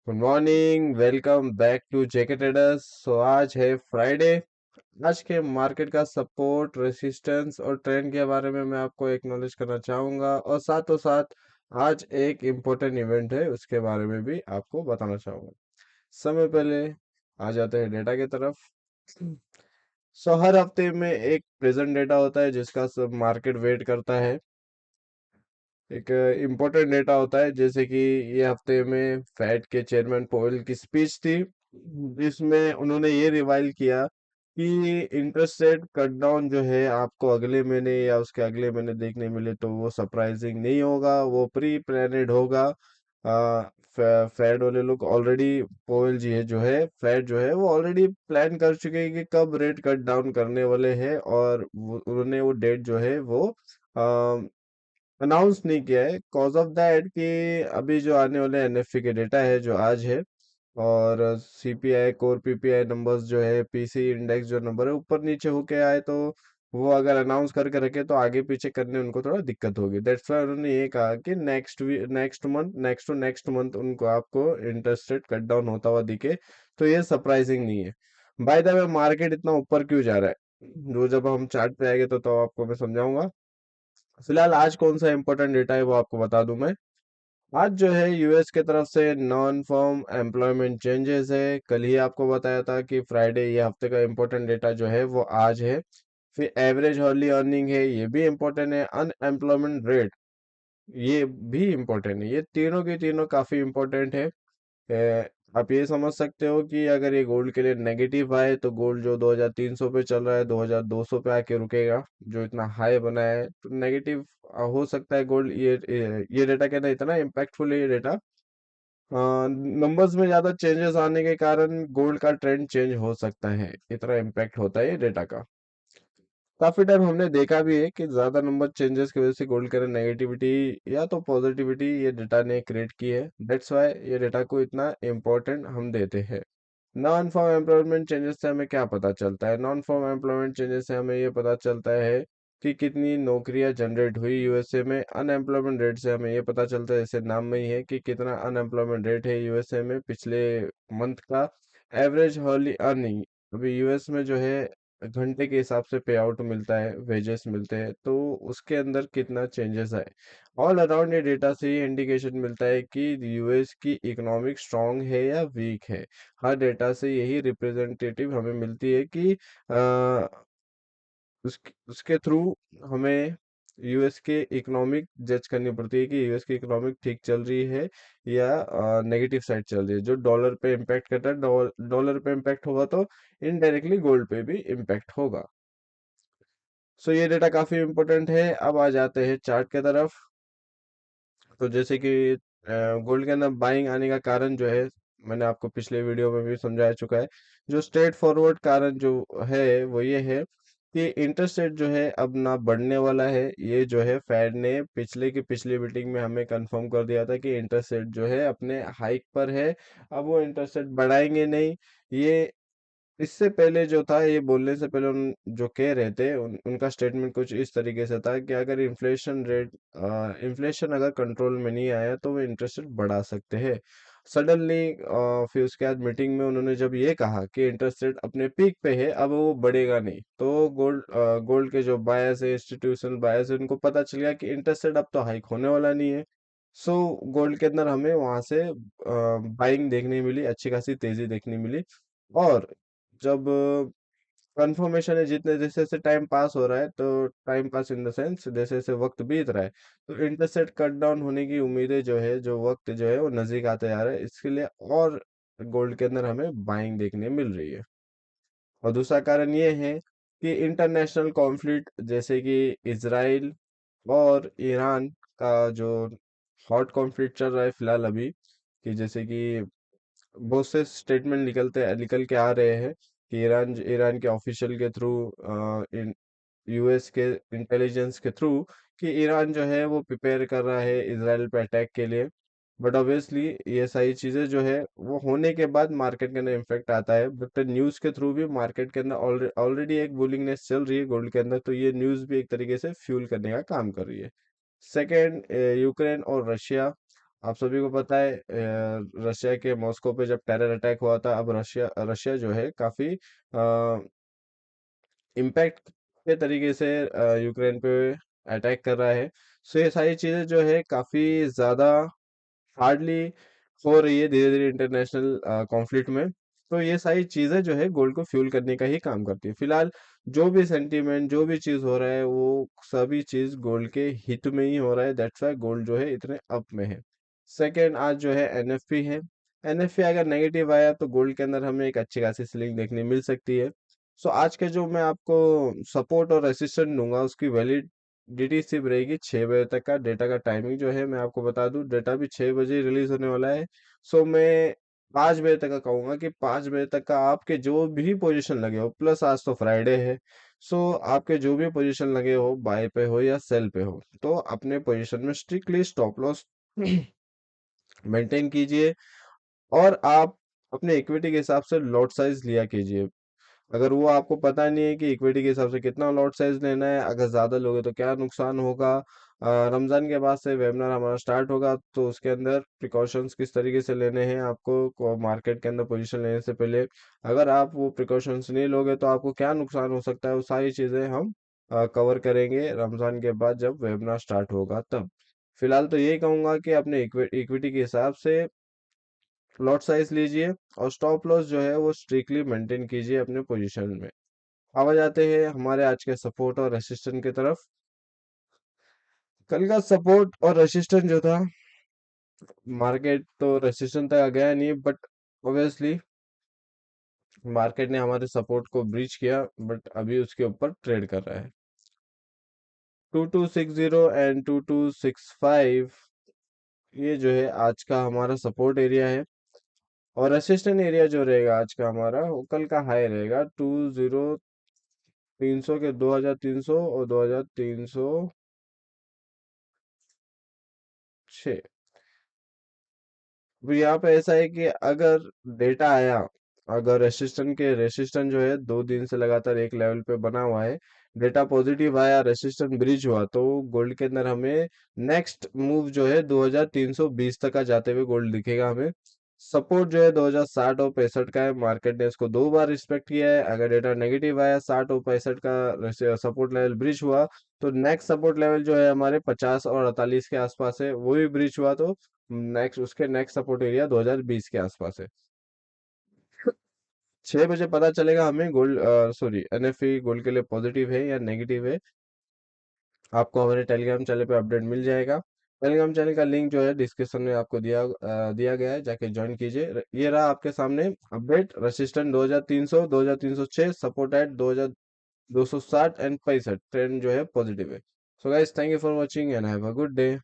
Good morning, welcome back to JK traders. आज है Friday. आज के मार्केट का सपोर्ट, रेसिस्टेंस और ट्रेंड के बारे में मैं आपको एक्नॉलेज करना चाहूंगा, और साथों साथ आज एक इम्पोर्टेंट इवेंट है उसके बारे में भी आपको बताना चाहूंगा। समय पहले आ जाते हैं डेटा की तरफ। हर हफ्ते में एक प्रेजेंट डेटा होता है जिसका सब मार्केट वेट करता है। एक इम्पोर्टेंट डेटा होता है, जैसे कि ये हफ्ते में फेड के चेयरमैन पोवेल की स्पीच थी, जिसमें उन्होंने ये रिवाइल किया कि इंटरेस्ट रेट कट डाउन जो है आपको अगले महीने या उसके अगले महीने देखने मिले तो वो सरप्राइजिंग नहीं होगा, वो प्री प्लानेड होगा। फेड वाले लोग ऑलरेडी, पोवेल जी है जो है, फेड जो है वो ऑलरेडी प्लान कर चुके हैं कि कब रेट कट डाउन करने वाले हैं, और उन्होंने वो डेट जो है वो अनाउंस नहीं किया है। कॉज ऑफ दैट कि अभी जो आने वाले एनएफपी के डेटा है जो आज है, और सीपीआई कोर पीपीआई नंबर्स जो है, पीसी इंडेक्स जो नंबर है ऊपर नीचे होके आए, तो वो अगर अनाउंस करके रखे तो आगे पीछे करने उनको थोड़ा दिक्कत होगी। दैट्स वाई उन्होंने ये कहा कि नेक्स्ट मंथ उनको आपको इंटरेस्ट रेट कट डाउन होता हुआ दिखे, तो ये सरप्राइजिंग नहीं है। बाय द वे, मार्केट इतना ऊपर क्यों जा रहा है, जो जब हम चार्ट पे आएंगे तो आपको मैं समझाऊंगा। फिलहाल आज कौन सा इंपॉर्टेंट डेटा है वो आपको बता दूं मैं। आज जो है यूएस के तरफ से नॉन फॉर्म एम्प्लॉयमेंट चेंजेस है। कल ही आपको बताया था कि फ्राइडे ये हफ्ते का इंपॉर्टेंट डेटा जो है वो आज है। फिर एवरेज हॉर्ली अर्निंग है, ये भी इम्पोर्टेंट है। अनएम्प्लॉयमेंट रेट, ये भी इम्पोर्टेंट है। ये तीनों के तीनों काफी इम्पोर्टेंट है। आप ये समझ सकते हो कि अगर ये गोल्ड के लिए नेगेटिव आए तो गोल्ड जो 2300 पे चल रहा है 2200 पे आके रुकेगा, जो इतना हाई बना है तो नेगेटिव हो सकता है गोल्ड। ये डेटा कहना इतना इम्पैक्टफुल है ये डेटा। नंबर्स में ज्यादा चेंजेस आने के कारण गोल्ड का ट्रेंड चेंज हो सकता है, इतना इम्पैक्ट होता है ये डेटा का। काफी टाइम हमने देखा भी है कि ज्यादा नंबर चेंजेस की वजह से गोल्ड के नेगेटिविटी या तो पॉजिटिविटी ये डेटा ने क्रिएट की है। दैट्स वाई ये डेटा को इतना इम्पोर्टेंट हम देते हैं। नॉन फॉर्म एम्प्लॉयमेंट चेंजेस से हमें क्या पता चलता है? नॉन फॉर्म एम्प्लॉयमेंट चेंजेस से हमें ये पता चलता है कि कितनी नौकरियां जनरेट हुई यूएसए में। अनएम्प्लॉयमेंट रेट से हमें ये पता चलता है, जैसे नाम में ही है, कि कितना अनएम्प्लॉयमेंट रेट है यूएसए में पिछले मंथ का। एवरेज हॉर्ली अर्निंग, अभी यूएस में जो है घंटे के हिसाब से पे आउट मिलता है, वेजेस मिलते हैं, तो उसके अंदर कितना चेंजेस है। ऑल अराउंड ये डेटा से ये इंडिकेशन मिलता है कि यूएस की इकोनॉमिक स्ट्रांग है या वीक है। हर डेटा से यही रिप्रेजेंटेटिव हमें मिलती है कि उसके थ्रू हमें यूएस के इकोनॉमिक जज करनी पड़ती है कि यूएस की इकोनॉमिक ठीक चल रही है या नेगेटिव साइड चल रही है। जो डॉलर पे इम्पैक्ट करता है, डॉलर पे इम्पैक्ट होगा तो इनडायरेक्टली गोल्ड पे भी इम्पैक्ट होगा। सो ये डेटा काफी इम्पोर्टेंट है। अब आ जाते हैं चार्ट के तरफ। तो जैसे कि गोल्ड के अंदर बाइंग आने का कारण जो है, मैंने आपको पिछले वीडियो में भी समझा चुका है। जो स्ट्रेट फॉरवर्ड कारण जो है वो ये है कि इंटरेस्ट रेट जो है अब ना बढ़ने वाला है। ये जो है फेड ने पिछले की पिछली मीटिंग में हमें कंफर्म कर दिया था कि इंटरेस्ट रेट जो है अपने हाइक पर है। अब वो इंटरेस्ट रेट बढ़ाएंगे नहीं। ये इससे पहले जो था, ये बोलने से पहले उन जो कह रहे थे उनका स्टेटमेंट कुछ इस तरीके से था कि अगर इन्फ्लेशन अगर कंट्रोल में नहीं आया तो वो इंटरेस्ट रेट बढ़ा सकते हैं। सडनली फिर उसके बाद मीटिंग में उन्होंने जब ये कहा कि इंटरेस्ट रेट अपने पीक पे है, अब वो बढ़ेगा नहीं, तो गोल्ड के जो बायर्स है, इंस्टीट्यूशनल बायर्स है, उनको पता चल गया कि इंटरेस्ट रेट अब तो हाइक होने वाला नहीं है। सो गोल्ड के अंदर हमें वहां से बाइंग देखने मिली, अच्छी खासी तेजी देखने मिली। और जब कंफर्मेशन है, जितने जैसे जैसे टाइम पास हो रहा है, तो time pass in the sense जैसे जैसे वक्त बीत रहा है, तो इंटरेस्ट रेट कट डाउन होने की उम्मीदें जो है, जो वक्त जो है वो नजदीक आते जा रहा है, इसके लिए और गोल्ड के अंदर हमें बाइंग देखने मिल रही है। और दूसरा कारण ये है कि इंटरनेशनल कॉन्फ्लिक्ट, जैसे कि इसराइल और ईरान का जो हॉट कॉन्फ्लिक्ट चल रहा है फिलहाल अभी, कि जैसे कि बहुत से स्टेटमेंट निकल के आ रहे हैं कि ईरान ईरान के ऑफिशियल के थ्रू, यूएस के इंटेलिजेंस के थ्रू, कि ईरान जो है वो प्रिपेयर कर रहा है इसराइल पे अटैक के लिए। बट ऑब्वियसली ये सारी चीजें जो है वो होने के बाद मार्केट के अंदर इम्पैक्ट आता है, बट न्यूज के थ्रू भी मार्केट के अंदर ऑलरेडी एक बुलिंगनेस चल रही है गोल्ड के अंदर, तो ये न्यूज भी एक तरीके से फ्यूल करने का काम कर रही है। सेकेंड, यूक्रेन और रशिया। आप सभी को पता है रशिया के मॉस्को पे जब टेरर अटैक हुआ था, अब रशिया रशिया जो है काफी इम्पैक्ट के तरीके से यूक्रेन पे अटैक कर रहा है। सो ये सारी चीजें जो है काफी ज्यादा हार्डली हो रही है धीरे धीरे इंटरनेशनल कॉन्फ्लिक्ट में। तो ये सारी चीजें जो है गोल्ड को फ्यूल करने का ही काम करती है। फिलहाल जो भी सेंटीमेंट, जो भी चीज हो रहा है, वो सभी चीज गोल्ड के हित में ही हो रहा है। दैट्स वाई गोल्ड जो है इतने अप में है। सेकेंड, आज जो है एनएफपी है। एनएफपी अगर नेगेटिव आया तो गोल्ड के अंदर हमें एक अच्छी खासी सेलिंग देखने मिल सकती है। सो आज के जो मैं आपको सपोर्ट और रेसिस्टेंट दूंगा, उसकी वैलिडिटी सिर्फ रहेगी 6 बजे तक का। डेटा का टाइमिंग जो है मैं आपको बता दूं, डेटा भी 6 बजे रिलीज होने वाला है। सो मैं 5 बजे तक का कहूंगा कि 5 बजे तक का आपके जो भी पोजीशन लगे हो, प्लस आज तो फ्राइडे है। सो आपके जो भी पोजीशन लगे हो, बाय पे हो या सेल पे हो, तो अपने पोजीशन में स्ट्रिक्टली स्टॉप लॉस मेंटेन कीजिए। और आप अपने इक्विटी के हिसाब से लॉट साइज लिया कीजिए। अगर वो आपको पता नहीं है कि इक्विटी के हिसाब से कितना लॉट साइज लेना है, अगर ज्यादा लोगे तो क्या नुकसान होगा। रमजान के बाद से वेबिनार हमारा स्टार्ट होगा, तो उसके अंदर प्रिकॉशंस किस तरीके से लेने हैं आपको मार्केट के अंदर पोजीशन लेने से पहले, अगर आप वो प्रिकॉशंस नहीं लोगे तो आपको क्या नुकसान हो सकता है, वो सारी चीजें हम कवर करेंगे रमजान के बाद जब वेबिनार स्टार्ट होगा तब। फिलहाल तो यही कहूंगा कि अपने इक्विटी के हिसाब से लॉट साइज लीजिए, और स्टॉप लॉस जो है वो स्ट्रिक्टली मेंटेन कीजिए अपने पोजीशन में। अब आ जाते हैं हमारे आज के सपोर्ट और रेसिस्टेंट की तरफ। कल का सपोर्ट और रेसिस्टेंट जो था, मार्केट तो रेसिस्टेंट तक गया नहीं, बट ऑब्वियसली मार्केट ने हमारे सपोर्ट को ब्रीच किया, बट अभी उसके ऊपर ट्रेड कर रहा है। 2260 एंड 2265, ये जो है आज का हमारा सपोर्ट एरिया है। और रेसिस्टेंट एरिया जो रहेगा आज का हमारा, वो कल का हाई रहेगा 300 के 2300 और 2306। अब यहाँ पे ऐसा है कि अगर डेटा आया, अगर रेसिस्टेंट जो है 2 दिन से लगातार एक लेवल पे बना हुआ है, डेटा पॉजिटिव आया, रेसिस्टेंट ब्रिज हुआ, तो गोल्ड के अंदर हमें नेक्स्ट मूव जो है 2320 तक का जाते हुए गोल्ड दिखेगा हमें। सपोर्ट जो है 2060 और 65 का है, मार्केट ने इसको 2 बार रिस्पेक्ट किया है। अगर डेटा नेगेटिव आया, 60 और 65 का सपोर्ट लेवल ब्रिज हुआ, तो नेक्स्ट सपोर्ट लेवल जो है हमारे 50 और 48 के आसपास है, वो भी ब्रिज हुआ तो नेक्स्ट सपोर्ट एरिया 2020 के आसपास है। 6 बजे पता चलेगा हमें गोल्ड, सॉरी, एनएफई गोल्ड के लिए पॉजिटिव है या नेगेटिव है। आपको हमारे टेलीग्राम चैनल पे अपडेट मिल जाएगा। टेलीग्राम चैनल का लिंक जो है डिस्क्रिप्शन में आपको दिया गया है, जाके ज्वाइन कीजिए। ये रहा आपके सामने update. Resistant 2300, 2306, support at 2260 and 65, trend जो है पॉजिटिव है। So guys, thank you for watching and have a good day.